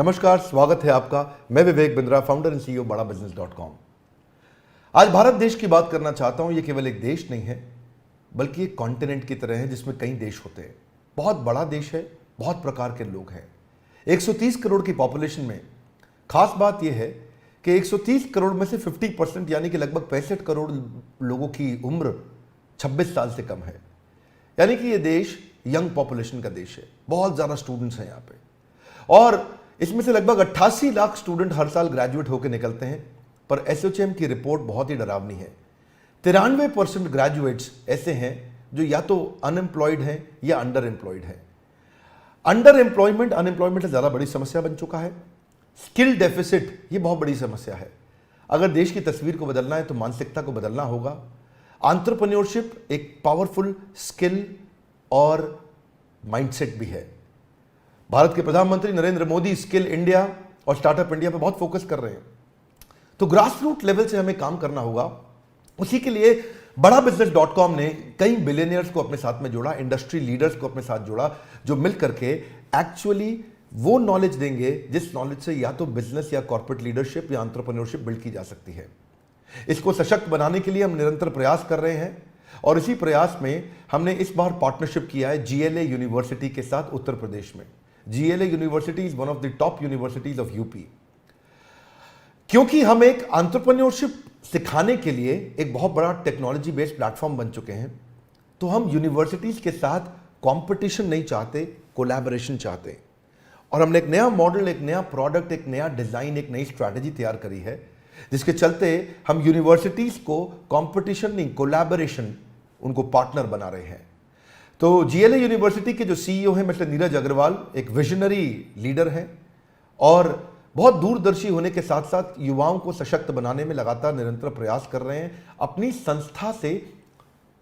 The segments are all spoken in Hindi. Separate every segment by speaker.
Speaker 1: नमस्कार, स्वागत है आपका। मैं Vivek Bindra, founder and CEO बड़ा बिजनेस.com। आज भारत देश की बात करना चाहता हूं। यह केवल एक देश नहीं है, बल्कि एक कॉन्टिनेंट की तरह है जिसमें कई देश होते हैं। बहुत बड़ा देश है, बहुत प्रकार के लोग हैं। 130 करोड़ की पॉपुलेशन में खास बात यह है कि 130 करोड़ में से 50% यानी कि लगभग 65 करोड़ लोगों की उम्र 26 साल से कम है। यानी कि यह देश यंग पॉपुलेशन का देश है। बहुत ज़्यादा स्टूडेंट्स हैं यहाँ पे, और इसमें से लगभग 88 लाख स्टूडेंट हर साल ग्रेजुएट होकर निकलते हैं। पर एसोचैम की रिपोर्ट बहुत ही डरावनी है। 93% ग्रेजुएट्स ऐसे हैं जो या तो अनएम्प्लॉयड हैं या अंडर एम्प्लॉयड हैं। अंडर एम्प्लॉयमेंट अनएम्प्लॉयमेंट से ज़्यादा बड़ी समस्या बन चुका है। स्किल डेफिसिट ये बहुत बड़ी समस्या है। अगर देश की तस्वीर को बदलना है तो मानसिकता को बदलना होगा। एंटरप्रेन्योरशिप एक पावरफुल स्किल और माइंडसेट भी है। भारत के प्रधानमंत्री नरेंद्र मोदी स्किल इंडिया और स्टार्टअप इंडिया पर बहुत फोकस कर रहे हैं। तो ग्रास रूट लेवल से हमें काम करना होगा। उसी के लिए बड़ा बिजनेस.com ने कई बिलियनियर्स को अपने साथ में जोड़ा, इंडस्ट्री लीडर्स को अपने साथ जोड़ा, जो मिल करके एक्चुअली वो नॉलेज देंगे जिस नॉलेज से या तो बिजनेस या कॉर्पोरेट लीडरशिप या एंटरप्रेन्योरशिप बिल्ड की जा सकती है। इसको सशक्त बनाने के लिए हम निरंतर प्रयास कर रहे हैं, और इसी प्रयास में हमने इस बार पार्टनरशिप किया है GLA यूनिवर्सिटी के साथ उत्तर प्रदेश में। GLA university is one of the top universities of UP. क्योंकि हम एक एंटरप्रेन्योरशिप सिखाने के लिए एक बहुत बड़ा टेक्नोलॉजी बेस्ड प्लेटफॉर्म बन चुके हैं, तो हम यूनिवर्सिटीज के साथ कंपटीशन नहीं चाहते, कोलैबोरेशन चाहते हैं। और हमने एक नया मॉडल, एक नया प्रोडक्ट, एक नया डिजाइन, एक नई स्ट्रैटेजी तैयार करी है, जिसके चलते हम यूनिवर्सिटीज को कंपटीशन नहीं, कोलैबोरेशन, उनको पार्टनर बना रहे हैं। तो GLA यूनिवर्सिटी के जो CEO हैं मिस्टर नीरज अग्रवाल एक विजनरी लीडर हैं, और बहुत दूरदर्शी होने के साथ साथ युवाओं को सशक्त बनाने में लगातार निरंतर प्रयास कर रहे हैं। अपनी संस्था से,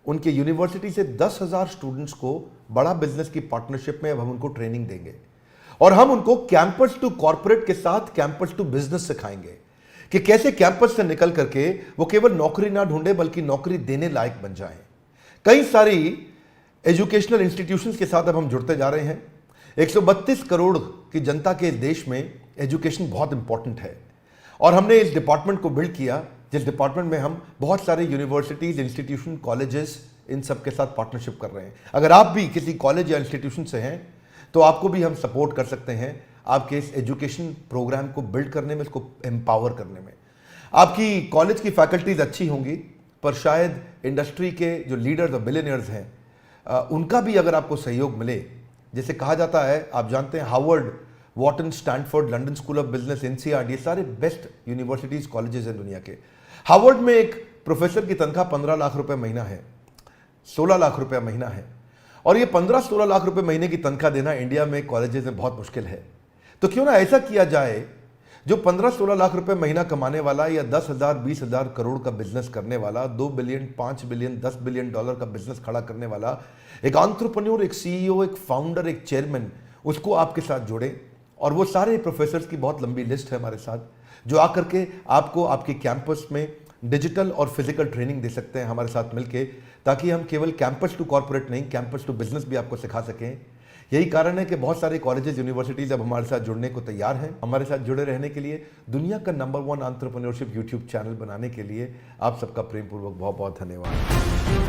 Speaker 1: उनके यूनिवर्सिटी से 10,000 स्टूडेंट्स को बड़ा बिजनेस की पार्टनरशिप में अब हम उनको ट्रेनिंग देंगे, और हम उनको कैंपस टू कॉर्पोरेट के साथ कैंपस टू बिजनेस सिखाएंगे कि कैसे कैंपस से निकल करके वो केवल नौकरी ना ढूंढे बल्कि नौकरी देने लायक बन जाएं। कई सारी एजुकेशनल इंस्टीट्यूशंस के साथ अब हम जुड़ते जा रहे हैं। 132 करोड़ की जनता के देश में एजुकेशन बहुत इंपॉर्टेंट है, और हमने इस डिपार्टमेंट को बिल्ड किया, जिस डिपार्टमेंट में हम बहुत सारे यूनिवर्सिटीज, इंस्टीट्यूशन, कॉलेजेस, इन सब के साथ पार्टनरशिप कर रहे हैं। अगर आप भी किसी कॉलेज या इंस्टीट्यूशन से हैं तो आपको भी हम सपोर्ट कर सकते हैं आपके इस एजुकेशन प्रोग्राम को बिल्ड करने में, इसको एम्पावर करने में। आपकी कॉलेज की फैकल्टीज अच्छी होंगी, पर शायद इंडस्ट्री के जो लीडर्स और बिलियनियर्स हैं उनका भी अगर आपको सहयोग मिले, जैसे कहा जाता है, आप जानते हैं Harvard, Wharton, Stanford, London school of business, NCERT, ये सारे बेस्ट यूनिवर्सिटीज, कॉलेजेस हैं दुनिया के। हार्वर्ड में एक प्रोफेसर की तनख्वाह 15 लाख रुपए महीना है, 16 लाख रुपए महीना है, और ये 15-16 लाख रुपए महीने की तनख्वाह देना इंडिया में कॉलेजेस में बहुत मुश्किल है। तो क्यों ना ऐसा किया जाए, जो 15-16 लाख रुपए महीना कमाने वाला या 10,000, 20,000 करोड़ का बिजनेस करने वाला, 2 बिलियन, 5 बिलियन, 10 बिलियन डॉलर का बिजनेस खड़ा करने वाला एक एंटरप्रेन्योर, एक CEO, एक फाउंडर, एक चेयरमैन, उसको आपके साथ जोड़ें। और वो सारे प्रोफेसर्स की बहुत लंबी लिस्ट है हमारे साथ, जो आकर के आपको आपके कैंपस में डिजिटल और फिजिकल ट्रेनिंग दे सकते हैं हमारे साथ मिलके, ताकि हम केवल कैंपस टू कॉर्पोरेट नहीं, कैंपस टू बिजनेस भी आपको सिखा सकें। यही कारण है कि बहुत सारे कॉलेजेस, यूनिवर्सिटीज अब हमारे साथ जुड़ने को तैयार हैं। हमारे साथ जुड़े रहने के लिए, दुनिया का नंबर 1 एंटरप्रेन्योरशिप यूट्यूब चैनल बनाने के लिए आप सबका प्रेमपूर्वक बहुत बहुत धन्यवाद।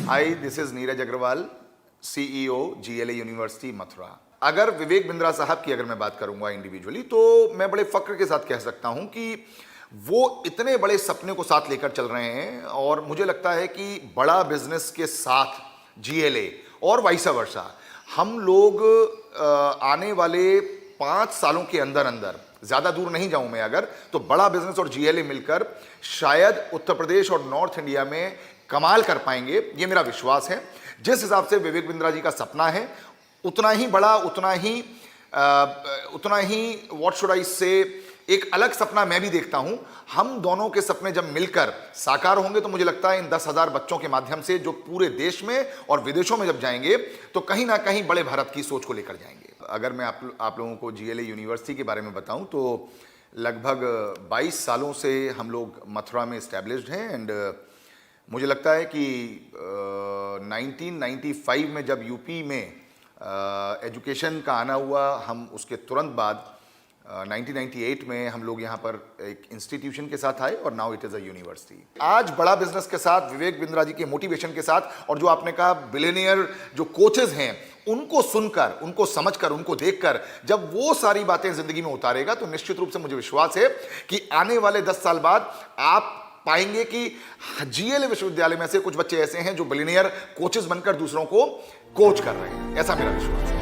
Speaker 2: Hi, this is Neeraj Agarwal, CEO GLA university Mathura. अगर विवेक बिंद्रा साहब की अगर मैं बात करूंगा इंडिविजुअली, तो मैं बड़े फक्र के साथ कह सकता हूं कि वो इतने बड़े सपने को साथ लेकर चल रहे हैं, और मुझे लगता है कि बड़ा बिजनेस के साथ GLA और वाइसा वर्सा हम लोग आने वाले 5 सालों के अंदर अंदर, ज़्यादा दूर नहीं जाऊं मैं अगर, तो बड़ा बिजनेस और GLA मिलकर शायद उत्तर प्रदेश और नॉर्थ इंडिया में कमाल कर पाएंगे, ये मेरा विश्वास है। जिस हिसाब से विवेक बिंद्रा जी का सपना है, उतना ही बड़ा, उतना ही व्हाट शुड आई से, एक अलग सपना मैं भी देखता हूं। हम दोनों के सपने जब मिलकर साकार होंगे तो मुझे लगता है इन 10,000 बच्चों के माध्यम से जो पूरे देश में और विदेशों में जब जाएंगे तो कहीं ना कहीं बड़े भारत की सोच को लेकर जाएंगे। अगर मैं आप लोगों को GLA यूनिवर्सिटी के बारे में बताऊं तो लगभग 22 सालों से हम लोग मथुरा में इस्टेब्लिश्ड हैं, एंड मुझे लगता है कि 1995 में जब यूपी में एजुकेशन का आना हुआ, हम उसके तुरंत बाद 1998 में हम लोग यहाँ पर एक इंस्टीट्यूशन के साथ आए और now it is a university. आज बड़ा बिजनेस के साथ, विवेक बिंद्रा जी के मोटिवेशन के साथ, और जो आपने कहा बिलियनियर जो कोचेज हैं, उनको सुनकर, उनको समझकर, उनको देखकर जब वो सारी बातें जिंदगी में उतारेगा तो निश्चित रूप से मुझे विश्वास है कि आने वाले 10 साल बाद आप पाएंगे कि जीएलए विश्वविद्यालय में से कुछ बच्चे ऐसे हैं जो बिलियनियर कोचेस बनकर दूसरों को कोच कर रहे हैं। ऐसा मेरा विश्वास है।